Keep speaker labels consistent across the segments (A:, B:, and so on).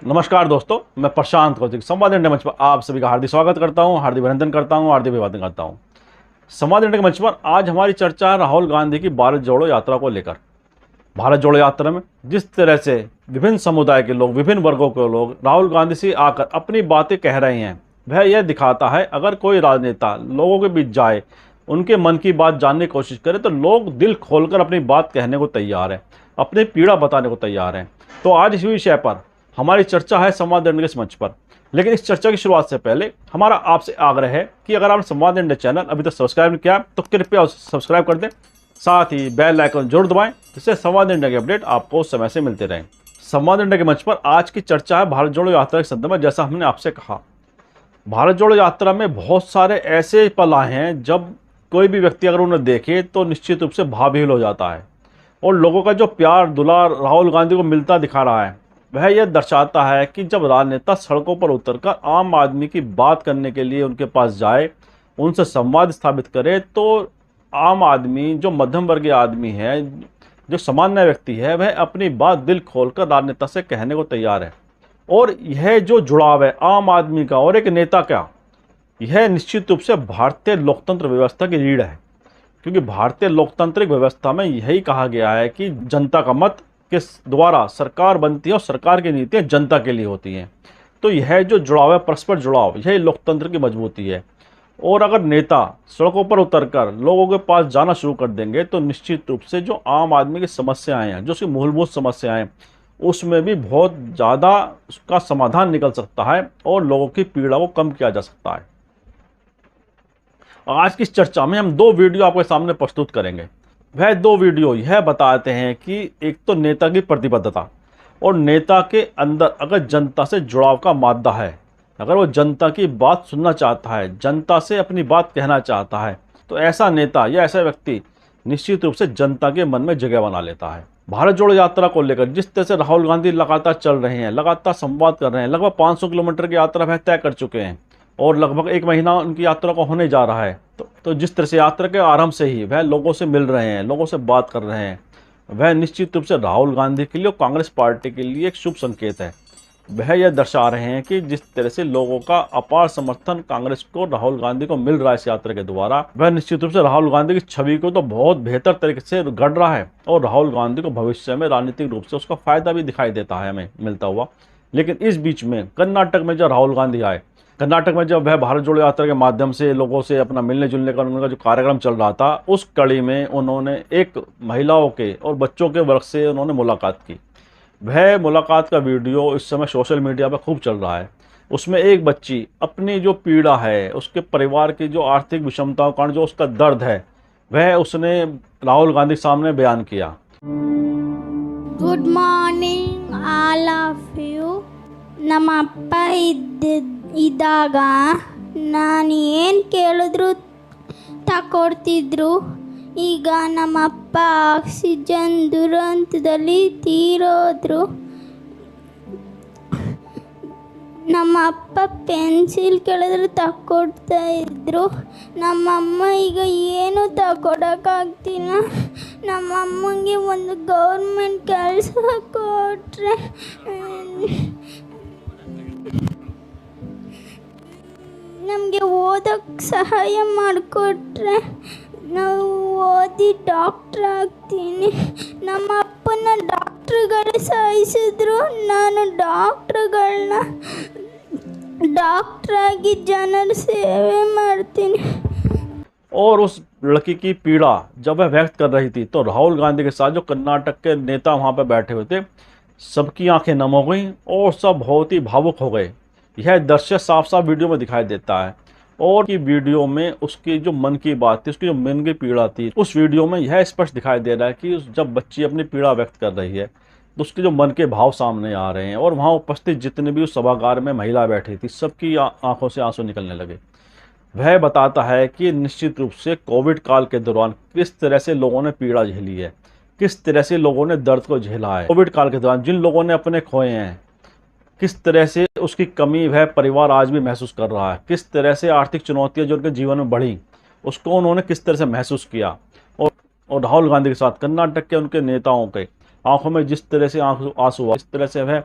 A: नमस्कार दोस्तों, मैं प्रशांत कौशिक संवाद इंडिया मंच पर आप सभी का हार्दिक स्वागत करता हूं, हार्दिक अभिनंदन करता हूं, हार्दिक अभिवादन करता हूं। संवाद इंडिया के मंच पर आज हमारी चर्चा है राहुल गांधी की भारत जोड़ो यात्रा को लेकर। भारत जोड़ो यात्रा में जिस तरह से विभिन्न समुदाय के लोग, विभिन्न वर्गों के लोग राहुल गांधी से आकर अपनी बातें कह रहे हैं, वह यह दिखाता है अगर कोई राजनेता लोगों के बीच जाए, उनके मन की बात जानने की कोशिश करे तो लोग दिल खोलकर अपनी बात कहने को तैयार है, अपनी पीड़ा बताने को तैयार हैं। तो आज इस विषय पर हमारी चर्चा है संवाद इंडिया के मंच पर। लेकिन इस चर्चा की शुरुआत से पहले हमारा आपसे आग्रह है कि अगर आपने संवाद इंडिया चैनल अभी तक सब्सक्राइब नहीं किया तो कृपया उसे सब्सक्राइब कर दें, साथ ही बेल आइकन जरूर दबाएं जिससे संवाद इंडिया के अपडेट आपको समय से मिलते रहें। संवाद इंडिया के मंच पर आज की चर्चा है भारत जोड़ो यात्रा के संदर्भ में। जैसा हमने आपसे कहा, भारत जोड़ो यात्रा में बहुत सारे ऐसे पल आए हैं जब कोई भी व्यक्ति अगर उन्हें देखे तो निश्चित रूप से भावहीन हो जाता है, और लोगों का जो प्यार दुलार राहुल गांधी को मिलता दिखा रहा है वह यह दर्शाता है कि जब राजनेता सड़कों पर उतरकर आम आदमी की बात करने के लिए उनके पास जाए, उनसे संवाद स्थापित करे, तो आम आदमी, जो मध्यम वर्गीय आदमी है, जो सामान्य व्यक्ति है, वह अपनी बात दिल खोलकर राजनेता से कहने को तैयार है। और यह जो जुड़ाव है आम आदमी का और एक नेता का, यह निश्चित रूप से भारतीय लोकतंत्र व्यवस्था की रीढ़ है। क्योंकि भारतीय लोकतांत्रिक व्यवस्था में यही कहा गया है कि जनता का मत के द्वारा सरकार बनती है और सरकार की नीतियां जनता के लिए होती हैं। तो यह जो जुड़ाव है, परस्पर जुड़ाव, यही लोकतंत्र की मजबूती है। और अगर नेता सड़कों पर उतरकर लोगों के पास जाना शुरू कर देंगे तो निश्चित रूप से जो आम आदमी की समस्याएं हैं, जो उसकी मूलभूत समस्याएं हैं, उसमें भी बहुत ज़्यादा उसका समाधान निकल सकता है और लोगों की पीड़ा को कम किया जा सकता है। आज की इस चर्चा में हम दो वीडियो आपके सामने प्रस्तुत करेंगे। वह दो वीडियो यह बताते हैं कि एक तो नेता की प्रतिबद्धता, और नेता के अंदर अगर जनता से जुड़ाव का मादा है, अगर वो जनता की बात सुनना चाहता है, जनता से अपनी बात कहना चाहता है, तो ऐसा नेता या ऐसा व्यक्ति निश्चित रूप से जनता के मन में जगह बना लेता है। भारत जोड़ो यात्रा को लेकर जिस तरह से राहुल गांधी लगातार चल रहे हैं, लगातार संवाद कर रहे हैं, लगभग 500 किलोमीटर की यात्रा वह तय कर चुके हैं और लगभग 1 महीना उनकी यात्रा को होने जा रहा है। तो जिस तरह से यात्रा के आरंभ से ही वह लोगों से मिल रहे हैं, लोगों से बात कर रहे हैं, वह निश्चित रूप से राहुल गांधी के लिए और कांग्रेस पार्टी के लिए एक शुभ संकेत है। वह यह दर्शा रहे हैं कि जिस तरह से लोगों का अपार समर्थन कांग्रेस को, राहुल गांधी को मिल रहा है इस यात्रा के द्वारा, वह निश्चित रूप से राहुल गांधी की छवि को तो बहुत बेहतर तरीके से गढ़ रहा है और राहुल गांधी को भविष्य में राजनीतिक रूप से उसका फायदा भी दिखाई देता है हमें मिलता हुआ। लेकिन इस बीच में कर्नाटक में जब राहुल गांधी आए, कर्नाटक में जब वह भारत जोड़ो यात्रा के माध्यम से लोगों से अपना मिलने जुलने का उनका जो कार्यक्रम चल रहा था, उस कड़ी में उन्होंने एक महिलाओं के और बच्चों के वर्ग से उन्होंने मुलाकात की। वह मुलाकात का वीडियो इस समय सोशल मीडिया पर खूब चल रहा है। उसमें एक बच्ची अपनी जो पीड़ा है, उसके परिवार की जो आर्थिक विषमताओं के कारण जो उसका दर्द है, वह उसने राहुल गांधी के सामने बयान किया।
B: Good morning all of you. ನಮ್ಮ ಅಪ್ಪ ಇದ್ದಾಗ ನಾನು ಏನು ಕೇಳಿದ್ರು ತಕೊಡ್ತಿದ್ರು. ಈಗ ನಮ್ಮ ಅಪ್ಪ ಆಕ್ಸಿಜನ್ ದುರಂತದಲ್ಲಿ ತೀರೋದ್ರು. ನಮ್ಮ ಅಪ್ಪ ಪೆನ್ಸಿಲ್ ಕೇಳಿದ್ರೆ ತಕ್ಕೊಡ್ತಾ ಇದ್ರು. ನಮ್ಮಮ್ಮ ಈಗ ಏನು ತಗೊಡೋಕ್ಕಾಗ್ತಿಲ್ಲ. ನಮ್ಮಮ್ಮಂಗೆ ಒಂದು ಗೌರ್ಮೆಂಟ್ ಕೆಲಸ ಕೊಟ್ಟರೆ, ನಮಗೆ ಓದೋಕ್ಕೆ ಸಹಾಯ ಮಾಡಿಕೊಟ್ರೆ ನಾವು ಓದಿ ಡಾಕ್ಟ್ರ್ ಆಗ್ತೀನಿ. ನಮ್ಮ ಅಪ್ಪನ ಡಾಕ್ಟ್ರುಗಳು ಸಾಯಿಸಿದ್ರು, ನಾನು ಡಾಕ್ಟ್ರಾಗಿ ಜನರ ಸೇವೆ ಮಾಡ್ತೀನಿ।
A: और उस लड़की की पीड़ा जब वह व्यक्त कर रही थी तो राहुल गांधी के साथ जो कर्नाटक के नेता वहाँ पर बैठे हुए थे, सबकी आंखें नम हो गईं और सब बहुत ही भावुक हो गए। यह दृश्य साफ साफ वीडियो में दिखाई देता है। और की वीडियो में उसकी जो मन की बात थी, उसकी जो मन की पीड़ा थी, उस वीडियो में यह स्पष्ट दिखाई दे रहा है कि जब बच्ची अपनी पीड़ा व्यक्त कर रही है तो उसके जो मन के भाव सामने आ रहे हैं। और वहाँ उपस्थित जितने भी उस सभागार में महिला बैठी थी, सबकी आंखों से आंसू निकलने लगे। वह बताता है कि निश्चित रूप से कोविड काल के दौरान किस तरह से लोगों ने पीड़ा झेली है, किस तरह से लोगों ने दर्द को झेला है। कोविड काल के दौरान जिन लोगों ने अपने खोए हैं, किस तरह से उसकी कमी वह परिवार आज भी महसूस कर रहा है, किस तरह से आर्थिक चुनौतियां जो उनके जीवन में बढ़ी उसको उन्होंने किस तरह से महसूस किया। और राहुल गांधी के साथ कर्नाटक के उनके नेताओं के आंखों में जिस तरह से आंसू हुआ, इस तरह से वह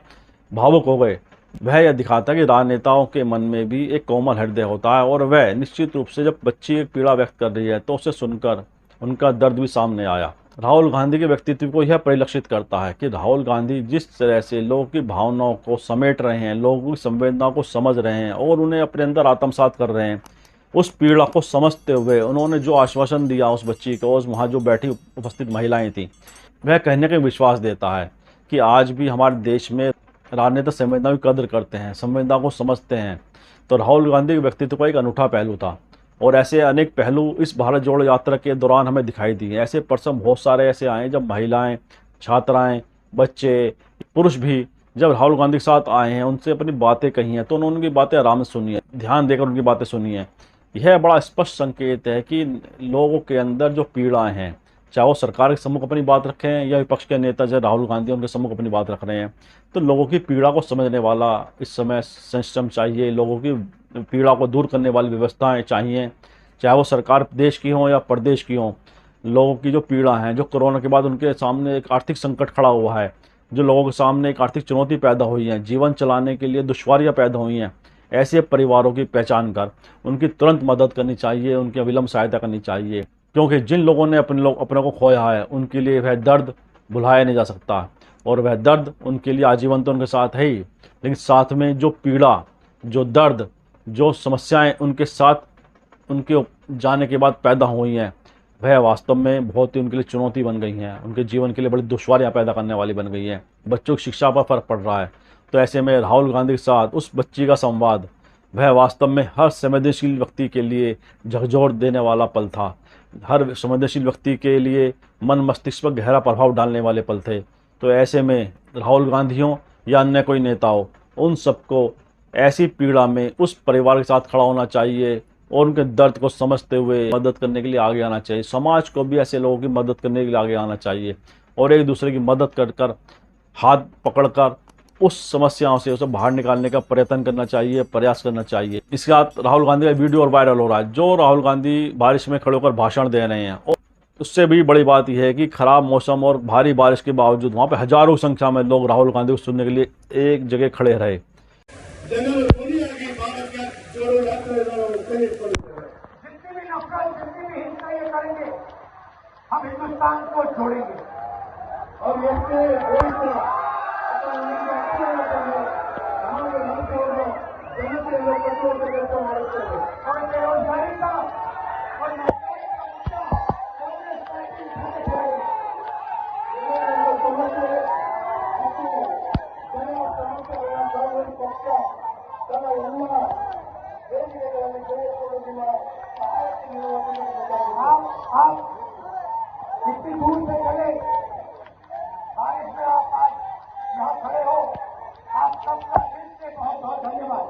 A: भावुक हो गए वह यह दिखाता है कि राजनेताओं के मन में भी एक कोमल हृदय होता है और वह निश्चित रूप से जब बच्ची एक पीड़ा व्यक्त कर रही है तो उसे सुनकर उनका दर्द भी सामने आया। राहुल गांधी के व्यक्तित्व को यह परिलक्षित करता है कि राहुल गांधी जिस तरह से लोगों की भावनाओं को समेट रहे हैं, लोगों की संवेदनाओं को समझ रहे हैं और उन्हें अपने अंदर आत्मसात कर रहे हैं, उस पीड़ा को समझते हुए उन्होंने जो आश्वासन दिया उस बच्ची को, उस वहाँ जो बैठी उपस्थित महिलाएं थीं, वह कहने का विश्वास देता है कि आज भी हमारे देश में राजनेता संवेदना की कदर करते हैं, संवेदना को समझते हैं। तो राहुल गांधी के व्यक्तित्व का एक अनूठा पहलू था और ऐसे अनेक पहलू इस भारत जोड़ो यात्रा के दौरान हमें दिखाई दिए। ऐसे पर्सन बहुत सारे ऐसे आए जब महिलाएं, छात्राएं, बच्चे, पुरुष भी जब राहुल गांधी के साथ आए हैं, उनसे अपनी बातें कही हैं तो उन्होंने उनकी बातें आराम से सुनी है, ध्यान देकर उनकी बातें सुनी है। यह बड़ा स्पष्ट संकेत है कि लोगों के अंदर जो पीड़ाएं हैं, चाहे वो सरकार के सम्मुख अपनी बात रखें या विपक्ष के नेता जैसे राहुल गांधी उनके सम्मुख अपनी बात रख रहे हैं, तो लोगों की पीड़ा को समझने वाला इस समय सिस्टम चाहिए, लोगों की पीड़ा को दूर करने वाली व्यवस्थाएं चाहिए, चाहे वो सरकार देश की हो या प्रदेश की हो। लोगों की जो पीड़ा है, जो कोरोना के बाद उनके सामने एक आर्थिक संकट खड़ा हुआ है, जो लोगों के सामने एक आर्थिक चुनौती पैदा हुई है, जीवन चलाने के लिए दुश्वारियाँ पैदा हुई हैं, ऐसे परिवारों की पहचान कर उनकी तुरंत मदद करनी चाहिए, उनकी अविलंब सहायता करनी चाहिए। क्योंकि जिन लोगों ने अपने को खोया है उनके लिए वह दर्द भुलाया नहीं जा सकता और वह दर्द उनके लिए आजीवन तो उनके साथ है ही, लेकिन साथ में जो पीड़ा, जो दर्द, जो समस्याएं उनके साथ उनके जाने के बाद पैदा हुई हैं, वह वास्तव में बहुत ही उनके लिए चुनौती बन गई हैं, उनके जीवन के लिए बड़ी दुश्वारियाँ पैदा करने वाली बन गई हैं। बच्चों की शिक्षा पर फर्क पड़ रहा है। तो ऐसे में राहुल गांधी के साथ उस बच्ची का संवाद, वह वास्तव में हर संवेदनशील व्यक्ति के लिए झकझोर देने वाला पल था। हर संवेदनशील व्यक्ति के लिए मन मस्तिष्क पर गहरा प्रभाव डालने वाले पल थे। तो ऐसे में राहुल गांधी हो या अन्य कोई नेता हो, उन सबको ऐसी पीड़ा में उस परिवार के साथ खड़ा होना चाहिए और उनके दर्द को समझते हुए मदद करने के लिए आगे आना चाहिए। समाज को भी ऐसे लोगों की मदद करने के लिए आगे आना चाहिए और एक दूसरे की मदद कर कर, हाथ पकड़कर उस समस्याओं से उसे बाहर निकालने का प्रयत्न करना चाहिए, प्रयास करना चाहिए। इसके साथ राहुल गांधी का वीडियो और वायरल हो रहा है, जो राहुल गांधी बारिश में खड़े होकर भाषण दे रहे हैं। और उससे भी बड़ी बात यह है कि खराब मौसम और भारी बारिश के बावजूद वहाँ पे हजारों संख्या में लोग राहुल गांधी को सुनने के लिए एक जगह खड़े रहे।
C: जितनी भी नफरत, जितनी भी हिंसा ये करेंगे, हम हिंदुस्तान को छोड़ेंगे और बेरोजगारी का और आप कितनी दूर से चले, बारिश में आप आज यहाँ खड़े हो, आप सबका दिल से बहुत बहुत धन्यवाद।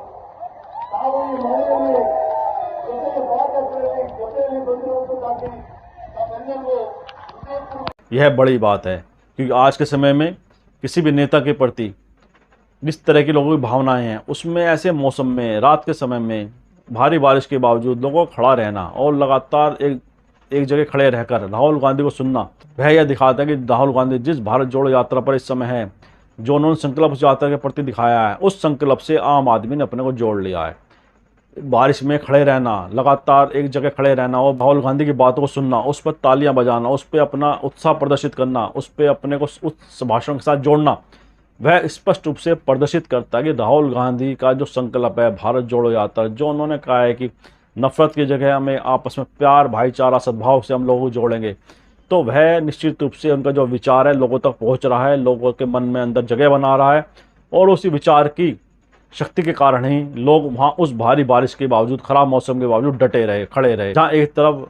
A: यह बड़ी बात है क्योंकि आज के समय में किसी भी नेता के प्रति जिस तरह की लोगों की भावनाएं हैं, उसमें ऐसे मौसम में, रात के समय में, भारी बारिश के बावजूद लोगों को खड़ा रहना और लगातार एक जगह खड़े रहकर राहुल गांधी को सुनना, वह यह दिखाता है कि राहुल गांधी जिस भारत जोड़ो यात्रा पर इस समय है, जो उन्होंने संकल्प उस यात्रा के प्रति दिखाया है, उस संकल्प से आम आदमी ने अपने को जोड़ लिया है। बारिश में खड़े रहना, लगातार एक जगह खड़े रहना और राहुल गांधी की बातों को सुनना, उस पर तालियां बजाना, उस पर अपना उत्साह प्रदर्शित करना, उस पर अपने को उस भाषण के साथ जोड़ना, वह स्पष्ट रूप से प्रदर्शित करता है कि राहुल गांधी का जो संकल्प है भारत जोड़ो यात्रा, जो उन्होंने कहा है कि नफरत की जगह हमें आपस में प्यार, भाईचारा, सद्भाव से हम लोगों को जोड़ेंगे, तो वह निश्चित रूप से उनका जो विचार है लोगों तक पहुंच रहा है, लोगों के मन में अंदर जगह बना रहा है और उसी विचार की शक्ति के कारण ही लोग वहाँ उस भारी बारिश के बावजूद, खराब मौसम के बावजूद डटे रहे, खड़े रहे। जहाँ एक तरफ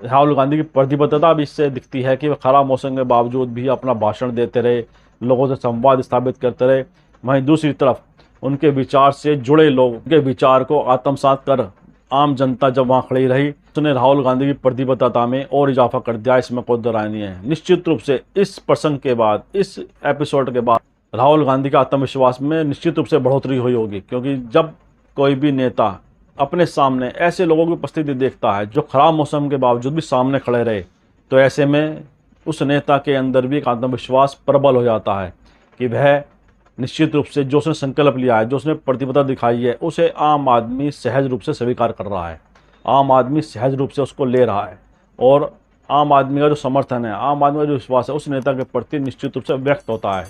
A: राहुल गांधी की प्रतिबद्धता भी इससे दिखती है कि वह खराब मौसम के बावजूद भी अपना भाषण देते रहे, लोगों से संवाद स्थापित करते रहे, वहीं दूसरी तरफ उनके विचार से जुड़े लोग, उनके विचार को आत्मसात कर आम जनता जब वहाँ खड़ी रही, उसने राहुल गांधी की प्रतिबद्धता में और इजाफा कर दिया। इसमें कोई दरार नहीं है। निश्चित रूप से इस प्रसंग के बाद, इस एपिसोड के बाद राहुल गांधी का आत्मविश्वास में निश्चित रूप से बढ़ोतरी हुई होगी, क्योंकि जब कोई भी नेता अपने सामने ऐसे लोगों की उपस्थिति देखता है जो खराब मौसम के बावजूद भी सामने खड़े रहे, तो ऐसे में उस नेता के अंदर भी एक आत्मविश्वास प्रबल हो जाता है कि वह निश्चित रूप से जो उसने संकल्प लिया है, जो उसने प्रतिबद्धता दिखाई है, उसे आम आदमी सहज रूप से स्वीकार कर रहा है। आम आदमी सहज रूप से उसको ले रहा है और आम आदमी का जो समर्थन है, आम आदमी का जो विश्वास है उस नेता के प्रति निश्चित रूप से व्यक्त होता है।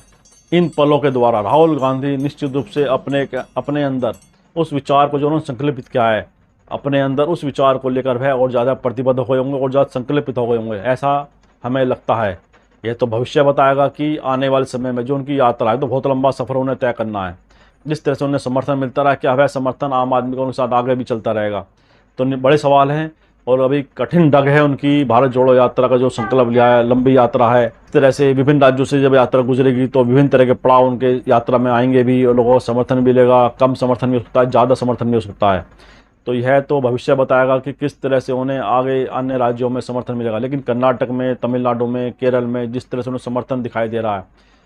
A: इन पलों के द्वारा राहुल गांधी निश्चित रूप से अपने अंदर उस विचार को जो उन्होंने संकल्पित किया है, अपने अंदर उस विचार को लेकर वह और ज़्यादा प्रतिबद्ध हो गए होंगे और ज़्यादा संकल्पित हो गए होंगे, ऐसा हमें लगता है। यह तो भविष्य बताएगा कि आने वाले समय में जो उनकी यात्रा है तो बहुत लंबा सफ़र उन्हें तय करना है। जिस तरह से उन्हें समर्थन मिलता रहा, क्या वह समर्थन आम आदमी को उनके साथ आगे भी चलता रहेगा? तो बड़े सवाल हैं और अभी कठिन डग है उनकी भारत जोड़ो यात्रा का जो संकल्प लिया है। लंबी यात्रा है, इस तरह से विभिन्न राज्यों से जब यात्रा गुजरेगी तो विभिन्न तरह के पड़ाव उनके यात्रा में आएंगे भी और लोगों को समर्थन मिलेगा, कम समर्थन भी हो सकता है, ज़्यादा समर्थन भी हो सकता है। तो यह तो भविष्य बताएगा कि किस तरह से उन्हें आगे अन्य राज्यों में समर्थन मिलेगा। लेकिन कर्नाटक में, तमिलनाडु में, केरल में जिस तरह से उन्हें समर्थन दिखाई दे रहा है,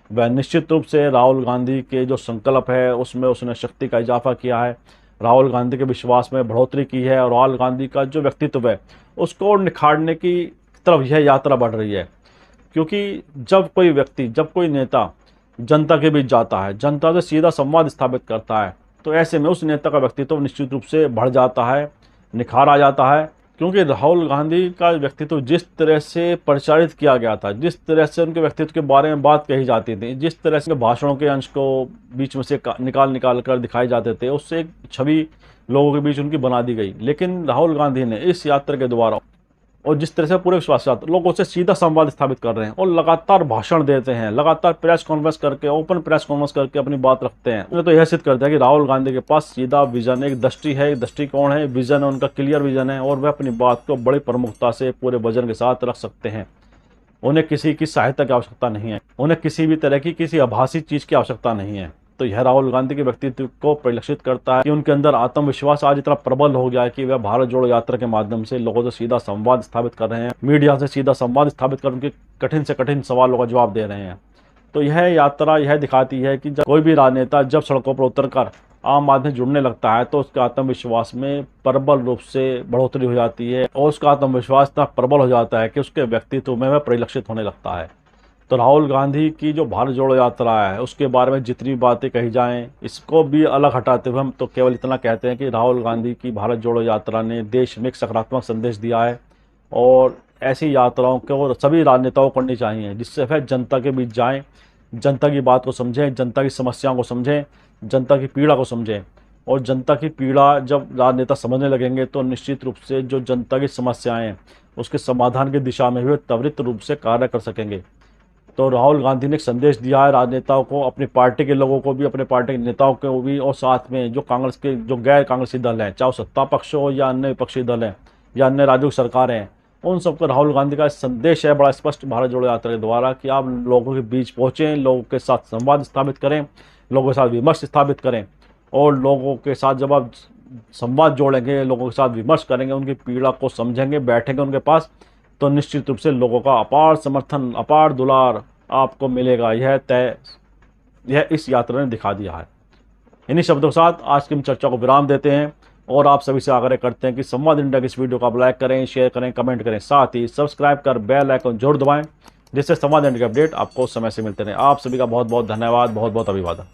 A: वह निश्चित रूप से राहुल गांधी के जो संकल्प है उसमें उसने शक्ति का इजाफा किया है, राहुल गांधी के विश्वास में बढ़ोतरी की है और राहुल गांधी का जो व्यक्तित्व है उसको निखारने की तरफ यह यात्रा बढ़ रही है। क्योंकि जब कोई व्यक्ति, जब कोई नेता जनता के बीच जाता है, जनता से सीधा संवाद स्थापित करता है, तो ऐसे में उस नेता का व्यक्तित्व निश्चित रूप से बढ़ जाता है, निखार आ जाता है। क्योंकि राहुल गांधी का व्यक्तित्व जिस तरह से प्रचारित किया गया था, जिस तरह से उनके व्यक्तित्व के बारे में बात कही जाती थी, जिस तरह से भाषणों के अंश को बीच में से निकाल कर दिखाए जाते थे, उससे एक छवि लोगों के बीच उनकी बना दी गई। लेकिन राहुल गांधी ने इस यात्रा के द्वारा और जिस तरह से पूरे विश्वास के साथ लोगों से सीधा संवाद स्थापित कर रहे हैं और लगातार भाषण देते हैं, लगातार प्रेस कॉन्फ्रेंस करके, ओपन प्रेस कॉन्फ्रेंस करके अपनी बात रखते हैं, तो यह सिद्ध करता है कि राहुल गांधी के पास सीधा विजन, एक दृष्टि है, एक दृष्टिकोण है, विजन है, उनका क्लियर विजन है और वह अपनी बात को बड़ी प्रमुखता से पूरे वजन के साथ रख सकते हैं। उन्हें किसी की सहायता की आवश्यकता नहीं है, उन्हें किसी भी तरह की किसी आभासी चीज़ की आवश्यकता नहीं है। तो यह राहुल गांधी के व्यक्तित्व को परिलक्षित करता है कि उनके अंदर आत्मविश्वास आज इतना प्रबल हो गया है कि वह भारत जोड़ो यात्रा के माध्यम से लोगों से सीधा संवाद स्थापित कर रहे हैं, मीडिया से सीधा संवाद स्थापित कर उनके कठिन से कठिन सवालों का जवाब दे रहे हैं। तो यह यात्रा यह दिखाती है कि जब कोई भी राजनेता जब सड़कों पर उतरकर आम आदमी जुड़ने लगता है तो उसके आत्मविश्वास में प्रबल रूप से बढ़ोतरी हो जाती है और उसका आत्मविश्वास इतना प्रबल हो जाता है कि उसके व्यक्तित्व में वह परिलक्षित होने लगता है। तो राहुल गांधी की जो भारत जोड़ो यात्रा है उसके बारे में जितनी बातें कही जाएं, इसको भी अलग हटाते हुए हम तो केवल इतना कहते हैं कि राहुल गांधी की भारत जोड़ो यात्रा ने देश में एक सकारात्मक संदेश दिया है और ऐसी यात्राओं को सभी राजनेताओं को करनी चाहिए जिससे वह जनता के बीच जाएं, जनता की बात को समझें, जनता की समस्याओं को समझें, जनता की पीड़ा को समझें। और जनता की पीड़ा जब राजनेता समझने लगेंगे तो निश्चित रूप से जो जनता की समस्याएं हैं उसके समाधान की दिशा में भी त्वरित रूप से कार्य कर सकेंगे। तो राहुल गांधी ने एक संदेश दिया है राजनेताओं को, अपनी पार्टी के लोगों को भी, अपने पार्टी के नेताओं को भी और साथ में जो कांग्रेस के जो गैर कांग्रेसी दल हैं, चाहे सत्ता पक्ष हो या अन्य विपक्षी दल हैं या अन्य राज्यों की सरकारें हैं, उन सबको राहुल गांधी का संदेश है बड़ा स्पष्ट भारत जोड़ो यात्रा के द्वारा कि आप लोगों के बीच पहुँचें, लोगों के साथ संवाद स्थापित करें, लोगों के साथ विमर्श स्थापित करें और लोगों के साथ जब आप संवाद जोड़ेंगे, लोगों के साथ विमर्श करेंगे, उनकी पीड़ा को समझेंगे, बैठेंगे उनके पास, तो निश्चित रूप से लोगों का अपार समर्थन, अपार दुलार आपको मिलेगा। यह इस यात्रा ने दिखा दिया है। इन्हीं शब्दों के साथ आज की हम चर्चा को विराम देते हैं और आप सभी से आग्रह करते हैं कि संवाद इंडिया की इस वीडियो को आप लाइक करें, शेयर करें, कमेंट करें, साथ ही सब्सक्राइब कर बेल आइकन जरूर दबाएं जिससे संवाद इंडिया के अपडेट आपको समय से मिलते रहें। आप सभी का बहुत बहुत धन्यवाद, बहुत बहुत अभिवादन।